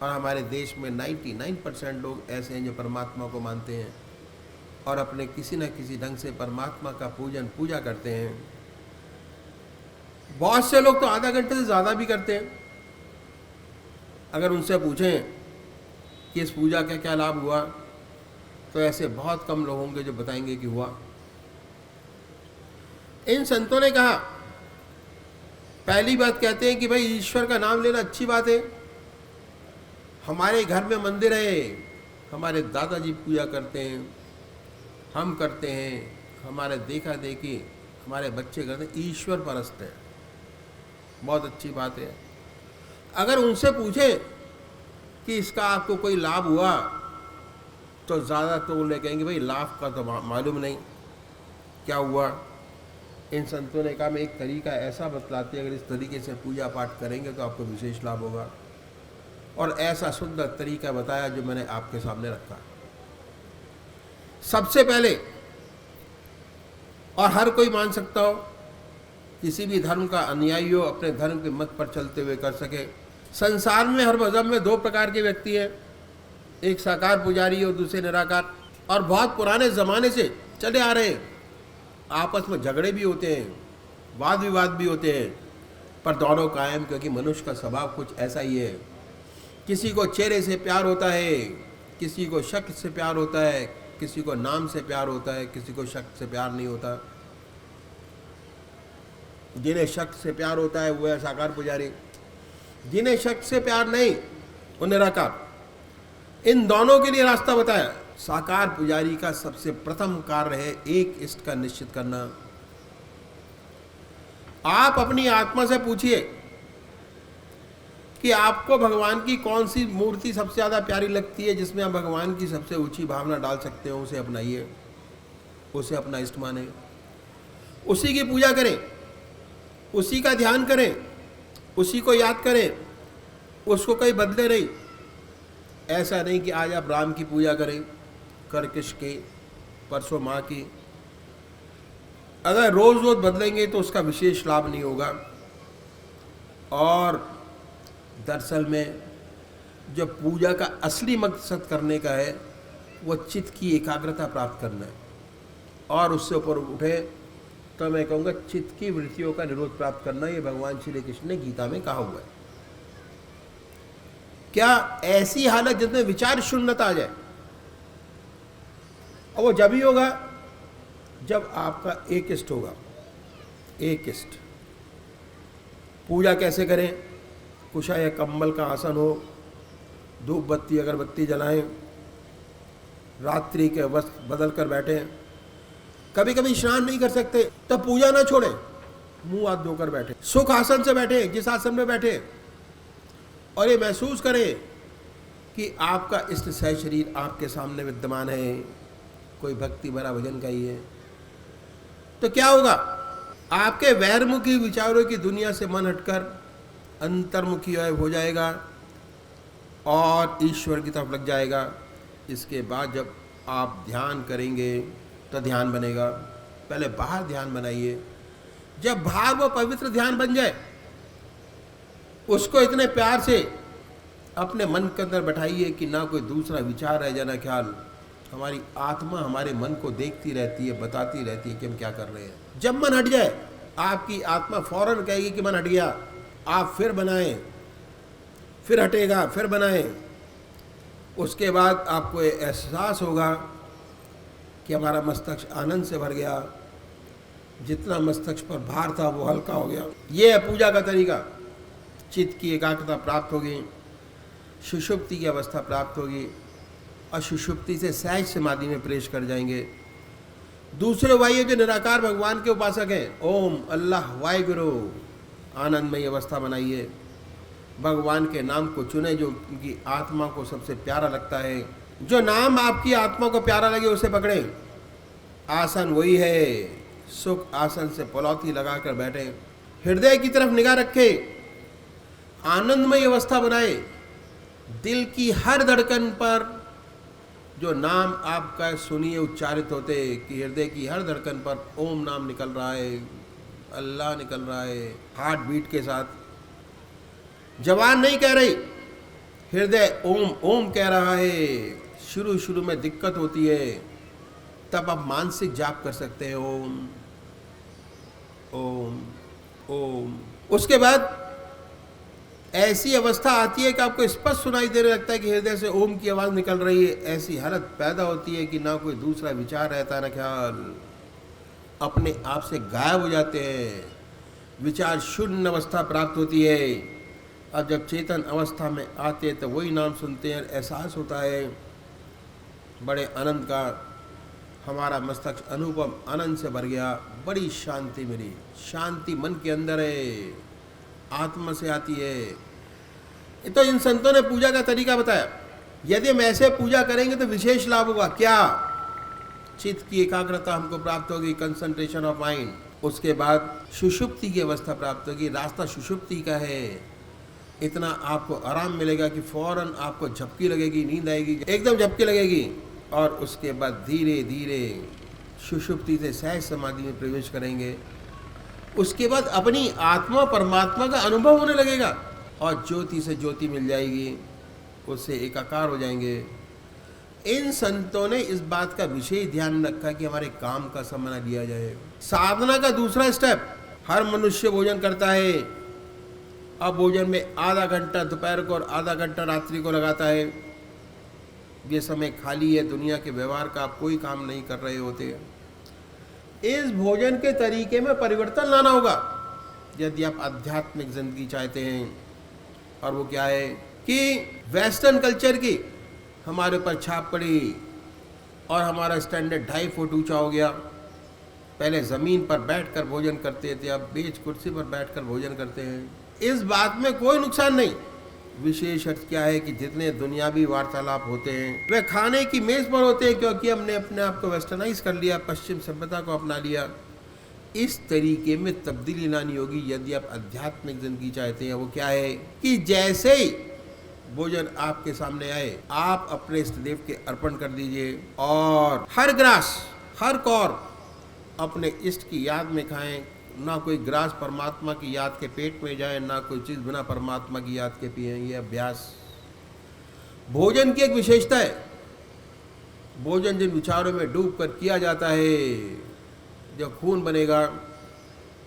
और हमारे देश में 99% लोग ऐसे हैं जो परमात्मा को मानते हैं और अपने किसी न किसी ढंग से परमात्मा का पूजा करते हैं। बहुत से लोग तो आधा घंटे से ज़्यादा भी करते हैं। अगर उनसे पूछें कि इस पूजा का क्या लाभ हुआ, तो ऐसे बहुत कम लोग होंगे जो बताएंगे कि हुआ। इन संतों ने कहा, पहली बात कहते हैं कि भाई ईश्वर का नाम लेना अच्छी बात है। हमारे घर में मंदिर है, हमारे दादाजी पूजा करते हैं, हम करते हैं, हमारे देखा देखी हमारे बच्चे करते हैं, ईश्वर परस्त है, बहुत अच्छी बात है। अगर उनसे पूछे कि इसका आपको कोई लाभ हुआ, तो ज़्यादा तो वो कहेंगे भाई लाभ का तो मालूम नहीं क्या हुआ। इन संतों ने कहा, मैं एक तरीका ऐसा बतलाते हैं, अगर इस तरीके से पूजा पाठ करेंगे तो आपको विशेष लाभ होगा। और ऐसा सुंदर तरीका बताया जो मैंने आपके सामने रखा। सबसे पहले, और हर कोई मान सकता हो, किसी भी धर्म का अनुयायी हो अपने धर्म के मत पर चलते हुए कर सके। संसार में हर मजहब में दो प्रकार के व्यक्ति हैं, एक साकार पुजारी और दूसरे निराकार, और बहुत पुराने ज़माने से चले आ रहे हैं। आपस में झगड़े भी होते हैं, वाद विवाद भी होते हैं, पर दोनों कायम, क्योंकि मनुष्य का स्वभाव कुछ ऐसा ही है। किसी को चेहरे से प्यार होता है, किसी को शक्ल से प्यार होता है, किसी को नाम से प्यार होता है, किसी को शक्ल से प्यार नहीं होता। जिन्हें शक्ल से प्यार होता है वो है साकार पुजारी, जिन्हें शक्ल से प्यार नहीं वो निराकार। इन दोनों के लिए रास्ता बताया। साकार पुजारी का सबसे प्रथम कार्य है एक इष्ट का निश्चित करना। आप अपनी आत्मा से पूछिए कि आपको भगवान की कौन सी मूर्ति सबसे ज़्यादा प्यारी लगती है, जिसमें आप भगवान की सबसे ऊंची भावना डाल सकते हो, उसे अपनाइए, उसे अपना इष्ट माने, उसी की पूजा करें, उसी का ध्यान करें, उसी को याद करें, उसको कहीं बदले नहीं। ऐसा नहीं कि आज आप राम की पूजा करें, कर कृष्ण की, परसों माँ की। अगर रोज़ रोज़ बदलेंगे तो उसका विशेष लाभ नहीं होगा। और दरअसल में जो पूजा का असली मकसद करने का है वो चित्त की एकाग्रता प्राप्त करना है, और उससे ऊपर उठे तो मैं कहूँगा चित्त की वृत्तियों का निरोध प्राप्त करना। ये भगवान श्री कृष्ण ने गीता में कहा हुआ है। क्या ऐसी हालत जिसमें विचार शून्यता आ जाए, और वो जब ही होगा जब आपका एक इष्ट होगा। एक इष्ट पूजा कैसे करें? कुशा या कंबल का आसन हो, धूप बत्ती अगरबत्ती जलाएं, रात्रि के वस्त्र बदल कर बैठें। कभी कभी स्नान नहीं कर सकते तब पूजा ना छोड़ें, मुंह हाथ धोकर बैठे, सुख आसन से बैठे, जिस आसन में बैठे, और ये महसूस करें कि आपका इष्ट सह शरीर आपके सामने विद्यमान है, कोई भक्ति भरा भजन का ही है। तो क्या होगा? आपके वैरमुखी विचारों की दुनिया से मन हटकर अंतर्मुखी हो जाएगा और ईश्वर की तरफ लग जाएगा। इसके बाद जब आप ध्यान करेंगे तो ध्यान बनेगा। पहले बाहर ध्यान बनाइए, जब बाहर वो पवित्र ध्यान बन जाए उसको इतने प्यार से अपने मन के अंदर बैठाइए कि ना कोई दूसरा विचार रह जाए, ना ख्याल। हमारी आत्मा हमारे मन को देखती रहती है, बताती रहती है कि हम क्या कर रहे हैं। जब मन हट जाए आपकी आत्मा फौरन कहेगी कि मन हट गया, आप फिर बनाएं, फिर हटेगा, फिर बनाएं। उसके बाद आपको ये एहसास होगा कि हमारा मस्तिष्क आनंद से भर गया, जितना मस्तिष्क पर भार था वो हल्का हो गया। ये है पूजा का तरीका। चित्त की एकाग्रता प्राप्त होगी, सुषुप्ति की अवस्था प्राप्त होगी, और सुषुप्ति से सहज समाधि में प्रवेश कर जाएंगे। दूसरे वायु जो निराकार भगवान के उपासक हैं, ओम अल्लाह वाहिगुरु, आनंदमयी अवस्था बनाइए। भगवान के नाम को चुने जो उनकी आत्मा को सबसे प्यारा लगता है। जो नाम आपकी आत्मा को प्यारा लगे उसे पकड़ें। आसन वही है, सुख आसन से पलौती लगाकर बैठे, हृदय की तरफ निगाह रखे, आनंदमय अवस्था बनाए। दिल की हर धड़कन पर जो नाम आपका सुनिए उच्चारित होते कि हृदय की हर धड़कन पर ओम नाम निकल रहा है, अल्लाह निकल रहा है, हार्ट बीट के साथ। जबान नहीं कह रही, हृदय ओम ओम कह रहा है, शुरू शुरू में दिक्कत होती है, तब आप मानसिक जाप कर सकते हैं ओम ओम ओम। उसके बाद ऐसी अवस्था आती है कि आपको स्पष्ट सुनाई देने लगता है कि हृदय से ओम की आवाज़ निकल रही है। ऐसी हालत पैदा होती है कि ना कोई दूसरा विचार रहता ना ख्याल, अपने आप से गायब हो जाते हैं, विचार शून्य अवस्था प्राप्त होती है। अब जब चेतन अवस्था में आते हैं तो वही नाम सुनते हैं, एहसास होता है बड़े आनंद का, हमारा मस्तक अनुपम आनंद से भर गया, बड़ी शांति मिली। शांति मन के अंदर है, आत्मा से आती है। तो इन संतों ने पूजा का तरीका बताया। यदि हम ऐसे पूजा करेंगे तो विशेष लाभ होगा। क्या? चित्त की एकाग्रता हमको प्राप्त होगी, कंसंट्रेशन ऑफ माइंड। उसके बाद सुषुप्ति की अवस्था प्राप्त होगी। रास्ता सुषुप्ति का है, इतना आपको आराम मिलेगा कि फौरन आपको झपकी लगेगी, नींद आएगी, एकदम झपकी लगेगी। और उसके बाद धीरे धीरे सुषुप्ति से सहज समाधि में प्रवेश करेंगे। उसके बाद अपनी आत्मा परमात्मा का अनुभव होने लगेगा और ज्योति से ज्योति मिल जाएगी, उससे एकाकार हो जाएंगे। इन संतों ने इस बात का विशेष ध्यान रखा कि हमारे काम का समय न लिया जाए। साधना का दूसरा स्टेप, हर मनुष्य भोजन करता है। अब भोजन में आधा घंटा दोपहर को और आधा घंटा रात्रि को लगाता है। ये समय खाली है, दुनिया के व्यवहार का आप कोई काम नहीं कर रहे होते। इस भोजन के तरीके में परिवर्तन लाना होगा यदि आप आध्यात्मिक जिंदगी चाहते हैं। और वो क्या है कि वेस्टर्न कल्चर की हमारे ऊपर छाप पड़ी और हमारा स्टैंडर्ड 2.5 फुट ऊंचा हो गया। पहले ज़मीन पर बैठकर भोजन करते थे, अब बेंच कुर्सी पर बैठकर भोजन करते हैं। इस बात में कोई नुकसान नहीं। विशेष अर्थ क्या है कि जितने दुनियावी वार्तालाप होते हैं वे खाने की मेज पर होते हैं, क्योंकि हमने अपने आप को वेस्टर्नाइज कर लिया, पश्चिम सभ्यता को अपना लिया। इस तरीके में तब्दीली लानी होगी यदि आप आध्यात्मिक जिंदगी चाहते हैं। वो क्या है कि जैसे ही भोजन आपके सामने आए, आप अपने इष्ट देव के अर्पण कर दीजिए और हर ग्रास, हर कौर अपने इष्ट की याद में खाएं। ना कोई ग्रास परमात्मा की याद के पेट में जाए, ना कोई चीज़ बिना परमात्मा की याद के पिए। ये अभ्यास भोजन की एक विशेषता है। भोजन जिन विचारों में डूब कर किया जाता है, जो खून बनेगा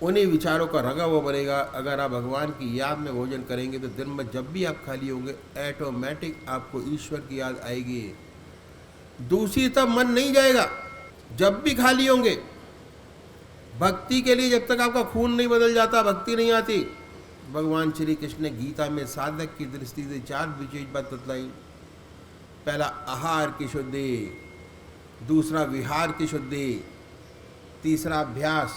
उन्हीं विचारों का रंगा हुआ बनेगा। अगर आप भगवान की याद में भोजन करेंगे तो दिन में जब भी आप खाली होंगे, ऑटोमेटिक आपको ईश्वर की याद आएगी। दूसरी तरफ मन नहीं जाएगा। जब भी खाली होंगे, भक्ति के लिए जब तक आपका खून नहीं बदल जाता, भक्ति नहीं आती। भगवान श्री कृष्ण ने गीता में साधक की दृष्टि से 4 विशेष बात बतलाई। पहला आहार की शुद्धि, दूसरा विहार की शुद्धि, तीसरा अभ्यास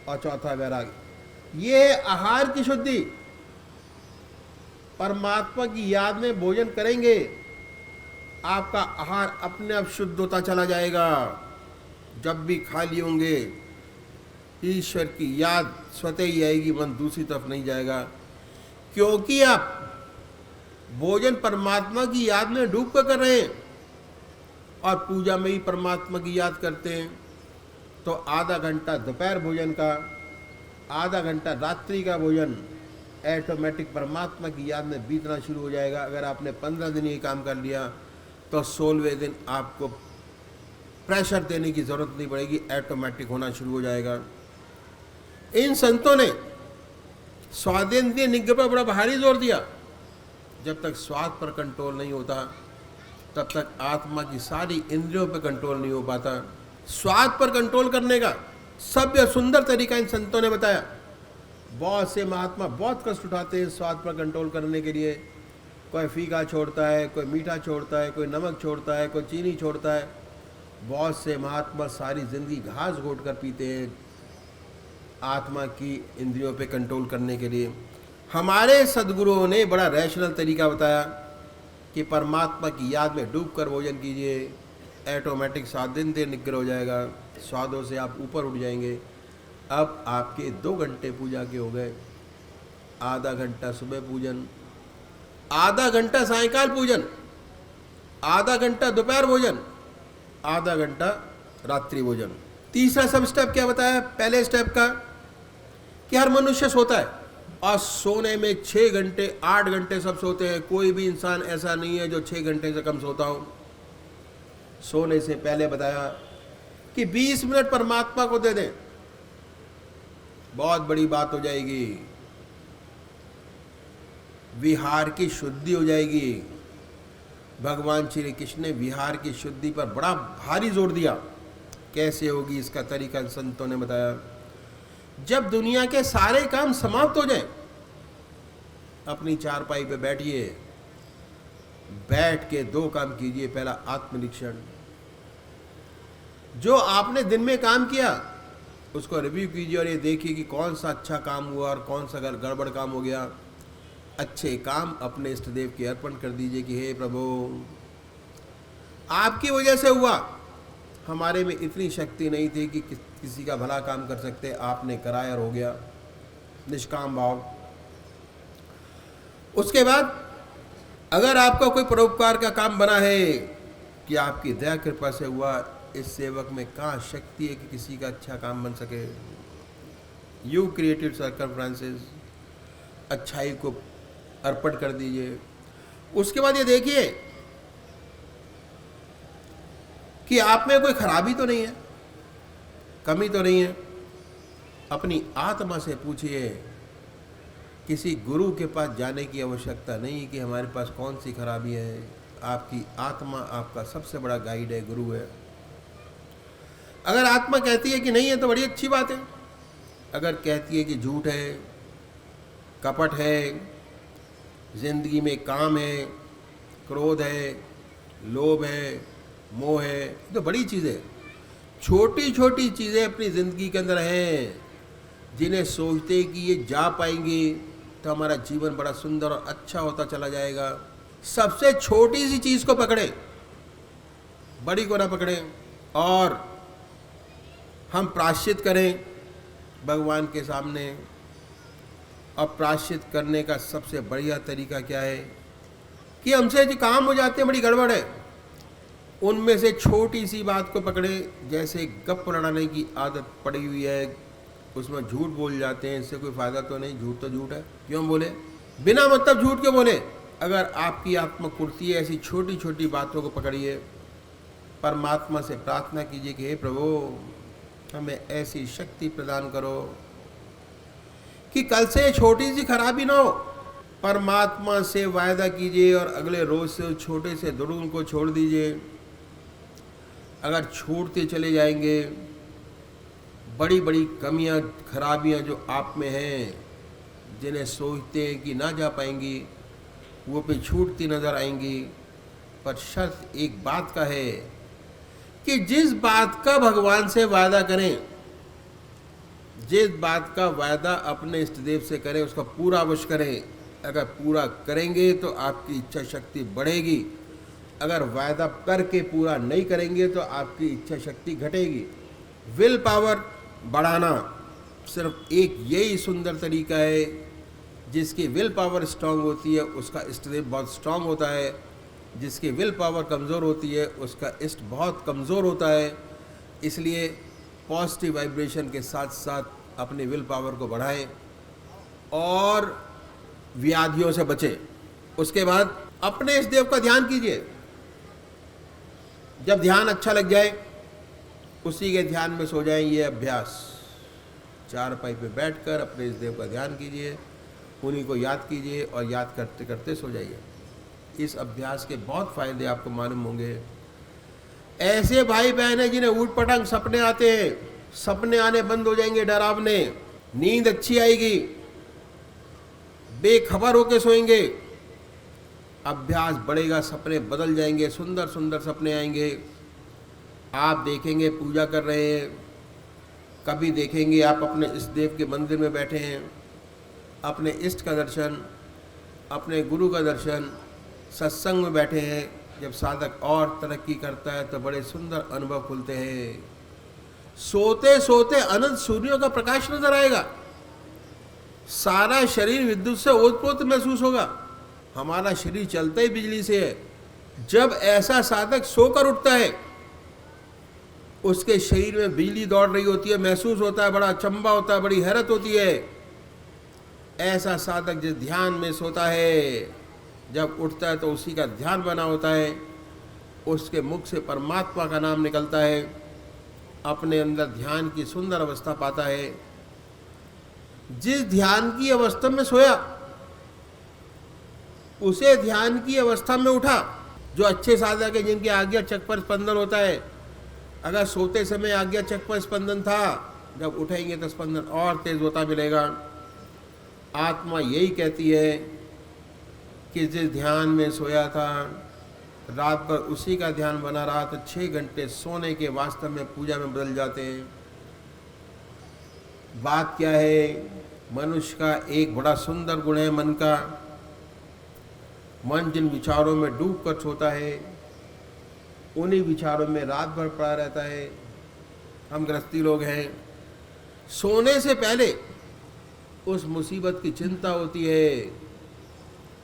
और चौथा वैराग्य। ये आहार की शुद्धि, परमात्मा की याद में भोजन करेंगे, आपका आहार अपने आप शुद्ध होता चला जाएगा। जब भी खाली होंगे, ईश्वर की याद स्वतः ही आएगी, मन दूसरी तरफ नहीं जाएगा। क्योंकि आप भोजन परमात्मा की याद में डूब कर रहे हैं और पूजा में ही परमात्मा की याद करते हैं। तो आधा घंटा दोपहर भोजन का, आधा घंटा रात्रि का भोजन ऑटोमेटिक परमात्मा की याद में बीतना शुरू हो जाएगा। अगर आपने 15 दिन ये काम कर लिया तो 16वें दिन आपको प्रेशर देने की ज़रूरत नहीं पड़ेगी, ऑटोमेटिक होना शुरू हो जाएगा। इन संतों ने स्वादेंद्रिय निग्रह पर बड़ा भारी जोर दिया। जब तक स्वाद पर कंट्रोल नहीं होता, तब तक आत्मा की सारी इंद्रियों पर कंट्रोल नहीं हो पाता। स्वाद पर कंट्रोल करने का सभ्य सुंदर तरीका इन संतों ने बताया। बहुत से महात्मा बहुत कष्ट उठाते हैं स्वाद पर कंट्रोल करने के लिए। कोई फीका छोड़ता है, कोई मीठा छोड़ता है, कोई नमक छोड़ता है, कोई चीनी छोड़ता है। बहुत से महात्मा सारी जिंदगी घास घोट कर पीते हैं आत्मा की इंद्रियों पे कंट्रोल करने के लिए। हमारे सद्गुरुओं ने बड़ा रैशनल तरीका बताया कि परमात्मा की याद में डूबकर भोजन कीजिए, ऑटोमेटिक स्वादेंद्रिय निग्रह हो जाएगा, स्वादों से आप ऊपर उठ जाएंगे। अब आपके 2 घंटे पूजा के हो गए। आधा घंटा सुबह पूजन, आधा घंटा सायंकाल पूजन, आधा घंटा दोपहर भोजन, आधा घंटा रात्रि भोजन। तीसरा सब स्टेप क्या बताया? पहले स्टेप का कि हर मनुष्य सोता है और सोने में 6 घंटे 8 घंटे सब सोते हैं। कोई भी इंसान ऐसा नहीं है जो 6 घंटे से कम सोता हो। सोने से पहले बताया कि 20 मिनट परमात्मा को दे दें, बहुत बड़ी बात हो जाएगी। विहार की शुद्धि हो जाएगी। भगवान श्री कृष्ण ने विहार की शुद्धि पर बड़ा भारी जोर दिया। कैसे होगी इसका तरीका संतों ने बताया। जब दुनिया के सारे काम समाप्त हो जाए, अपनी चारपाई पे बैठिए, बैठ के 2 काम कीजिए। पहला आत्मनिरीक्षण, जो आपने दिन में काम किया उसको रिव्यू कीजिए और ये देखिए कि कौन सा अच्छा काम हुआ और कौन सा गड़बड़ काम हो गया। अच्छे काम अपने इष्ट देव के अर्पण कर दीजिए कि हे प्रभु, आपकी वजह से हुआ, हमारे में इतनी शक्ति नहीं थी कि किसी का भला काम कर सकते, आपने कराया और हो गया। निष्काम भाव। उसके बाद अगर आपका कोई परोपकार का काम बना है कि आपकी दया कृपा से हुआ, इस सेवक में कहाँ शक्ति है कि किसी का अच्छा काम बन सके। यू क्रिएटेड सर्कमस्टेंसेस, अच्छाई को अर्पण कर दीजिए। उसके बाद ये देखिए कि आप में कोई खराबी तो नहीं है, कमी तो नहीं है। अपनी आत्मा से पूछिए। किसी गुरु के पास जाने की आवश्यकता नहीं कि हमारे पास कौन सी खराबी है। आपकी आत्मा आपका सबसे बड़ा गाइड है, गुरु है। अगर आत्मा कहती है कि नहीं है तो बड़ी अच्छी बात है। अगर कहती है कि झूठ है, कपट है, जिंदगी में काम है, क्रोध है, लोभ है, मोह है, तो बड़ी चीज़ें, छोटी छोटी चीज़ें अपनी ज़िंदगी के अंदर हैं जिन्हें सोचते कि ये जा पाएंगी तो हमारा जीवन बड़ा सुंदर और अच्छा होता चला जाएगा। सबसे छोटी सी चीज़ को पकड़े, बड़ी को ना पकड़े। और हम प्रायश्चित करें भगवान के सामने। और प्रायश्चित करने का सबसे बढ़िया तरीका क्या है कि हमसे जो काम हो जाते हैं बड़ी गड़बड़ है, उनमें से छोटी सी बात को पकड़े। जैसे गप लड़ाने की आदत पड़ी हुई है, उसमें झूठ बोल जाते हैं, इससे कोई फ़ायदा तो नहीं। झूठ तो झूठ है, क्यों बोले, बिना मतलब झूठ क्यों बोले। अगर आपकी आत्मा कुर्ती है, ऐसी छोटी छोटी बातों को पकड़िए। परमात्मा से प्रार्थना कीजिए कि हे प्रभु, हमें ऐसी शक्ति प्रदान करो कि कल से छोटी सी खराबी ना हो। परमात्मा से वायदा कीजिए और अगले रोज से उस छोटे से दुर्गुण को छोड़ दीजिए। अगर छोड़ते चले जाएंगे, बड़ी बड़ी कमियां खराबियां जो आप में हैं, जिन्हें सोचते हैं कि ना जा पाएंगी, वो पे छूटती नज़र आएंगी। पर शर्त एक बात का है कि जिस बात का भगवान से वायदा करें, जिस बात का वायदा अपने इष्ट देव से करें, उसका पूरा अवश्य करें। अगर पूरा करेंगे तो आपकी इच्छा शक्ति बढ़ेगी। अगर वायदा करके पूरा नहीं करेंगे तो आपकी इच्छा शक्ति घटेगी। विल पावर बढ़ाना सिर्फ एक यही सुंदर तरीका है। जिसकी विल पावर स्ट्रांग होती है उसका इष्ट देव बहुत स्ट्रांग होता है। जिसकी विल पावर कमज़ोर होती है उसका इष्ट बहुत कमज़ोर होता है। इसलिए पॉजिटिव वाइब्रेशन के साथ साथ अपनी विल पावर को बढ़ाएं और व्याधियों से बचें। उसके बाद अपने इस देव का ध्यान कीजिए। जब ध्यान अच्छा लग जाए, उसी के ध्यान में सो जाएं। ये अभ्यास, चारपाई पे बैठकर अपने इस देव का ध्यान कीजिए, उन्हीं को याद कीजिए और याद करते करते सो जाइए। इस अभ्यास के बहुत फायदे आपको मालूम होंगे। ऐसे भाई बहन हैं जिन्हें ऊट पटांग सपने आते हैं, सपने आने बंद हो जाएंगे, डरावने, नींद अच्छी आएगी, बेखबर होके सोएंगे। अभ्यास बढ़ेगा, सपने बदल जाएंगे, सुंदर सुंदर सपने आएंगे। आप देखेंगे पूजा कर रहे हैं, कभी देखेंगे आप अपने इष्ट देव के मंदिर में बैठे हैं, अपने इष्ट का दर्शन, अपने गुरु का दर्शन, सत्संग में बैठे हैं। जब साधक और तरक्की करता है तो बड़े सुंदर अनुभव खुलते हैं। सोते सोते अनंत सूर्यों का प्रकाश नजर आएगा। सारा शरीर विद्युत से ओतप्रोत महसूस होगा। हमारा शरीर चलता ही बिजली से है। जब ऐसा साधक सोकर उठता है, उसके शरीर में बिजली दौड़ रही होती है, महसूस होता है, बड़ा अचंभा होता है, बड़ी हैरत होती है। ऐसा साधक जिस ध्यान में सोता है, जब उठता है तो उसी का ध्यान बना होता है, उसके मुख से परमात्मा का नाम निकलता है, अपने अंदर ध्यान की सुंदर अवस्था पाता है। जिस ध्यान की अवस्था में सोया उसे ध्यान की अवस्था में उठा। जो अच्छे साधक है, जिनकी आज्ञा चक्र पर स्पंदन होता है, अगर सोते समय आज्ञा चक्र पर स्पंदन था, जब उठेंगे तो स्पंदन और तेज होता मिलेगा। आत्मा यही कहती है कि जिस ध्यान में सोया था, रात भर उसी का ध्यान बना रहा, तो 6 घंटे सोने के वास्तव में पूजा में बदल जाते हैं। बात क्या है? मनुष्य का एक बड़ा सुंदर गुण है मन का। मन जिन विचारों में डूब कर सोता है, उन्हीं विचारों में रात भर पड़ा रहता है। हम गृहस्थी लोग हैं, सोने से पहले उस मुसीबत की चिंता होती है,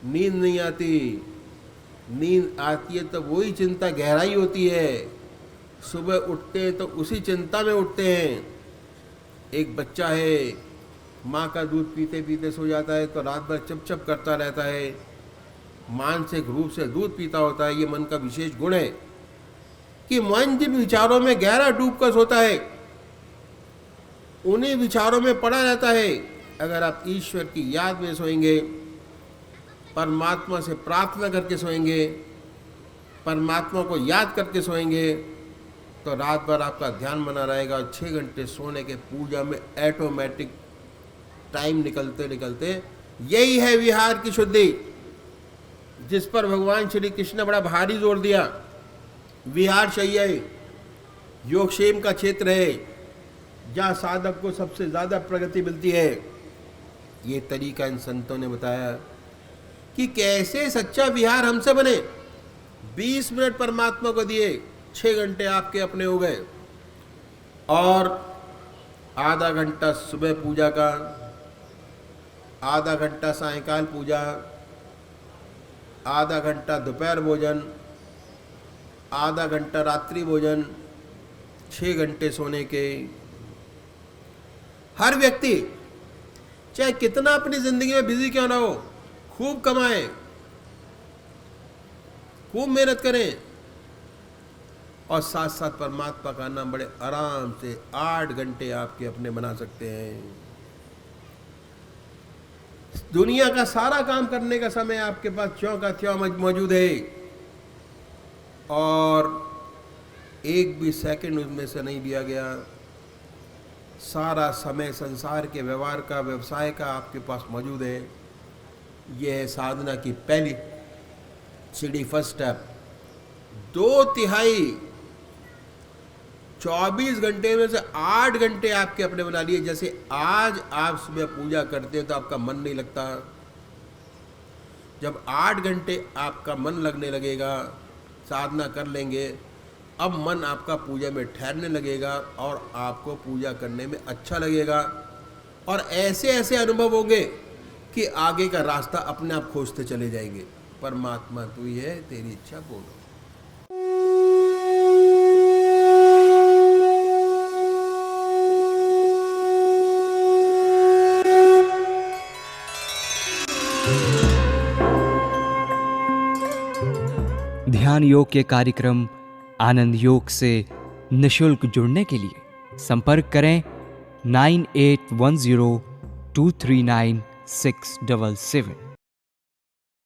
नींद नहीं आती। नींद आती है तो वही चिंता गहराई होती है। सुबह उठते हैं तो उसी चिंता में उठते हैं। एक बच्चा है, माँ का दूध पीते पीते सो जाता है तो रात भर चप चप करता रहता है, मानसिक रूप से दूध पीता होता है। ये मन का विशेष गुण है कि मन जिन विचारों में गहरा डूब कर सोता है, उन्हीं विचारों में पड़ा रहता है। अगर आप ईश्वर की याद में सोएंगे, परमात्मा से प्रार्थना करके सोएंगे, परमात्मा को याद करके सोएंगे, तो रात भर आपका ध्यान बना रहेगा। 6 घंटे सोने के पूजा में ऑटोमेटिक टाइम निकलते निकलते, यही है विहार की शुद्धि, जिस पर भगवान श्री कृष्ण ने बड़ा भारी जोर दिया। विहार शैया योगक्षेम का क्षेत्र है, जहाँ साधक को सबसे ज़्यादा प्रगति मिलती है। ये तरीका इन संतों ने बताया कि कैसे सच्चा विहार हमसे बने। 20 मिनट परमात्मा को दिए, 6 घंटे आपके अपने हो गए, और आधा घंटा सुबह पूजा का, आधा घंटा सायंकाल पूजा, आधा घंटा दोपहर भोजन, आधा घंटा रात्रि भोजन, 6 घंटे सोने के। हर व्यक्ति चाहे कितना अपनी जिंदगी में बिजी क्यों ना हो, खूब कमाएं, खूब मेहनत करें, और साथ साथ परमात्मा का नाम बड़े आराम से 8 घंटे आपके अपने बना सकते हैं। दुनिया का सारा काम करने का समय आपके पास त्यों का त्यों मौजूद है, और एक भी सेकंड उसमें से नहीं दिया गया। सारा समय संसार के व्यवहार का, व्यवसाय का आपके पास मौजूद है। यह है साधना की पहली सीढ़ी, फर्स्ट स्टेप। 2/3 24 घंटे में से 8 घंटे आपके अपने बना लिए। जैसे आज आप सुबह पूजा करते हो तो आपका मन नहीं लगता, जब 8 घंटे आपका मन लगने लगेगा, साधना कर लेंगे, अब मन आपका पूजा में ठहरने लगेगा और आपको पूजा करने में अच्छा लगेगा, और ऐसे ऐसे अनुभव होंगे कि आगे का रास्ता अपने आप खोजते चले जाएंगे। परमात्मा तू ही है, तेरी इच्छा पूर्ण हो। ध्यान योग के कार्यक्रम आनंद योग से निशुल्क जुड़ने के लिए संपर्क करें 9810239677।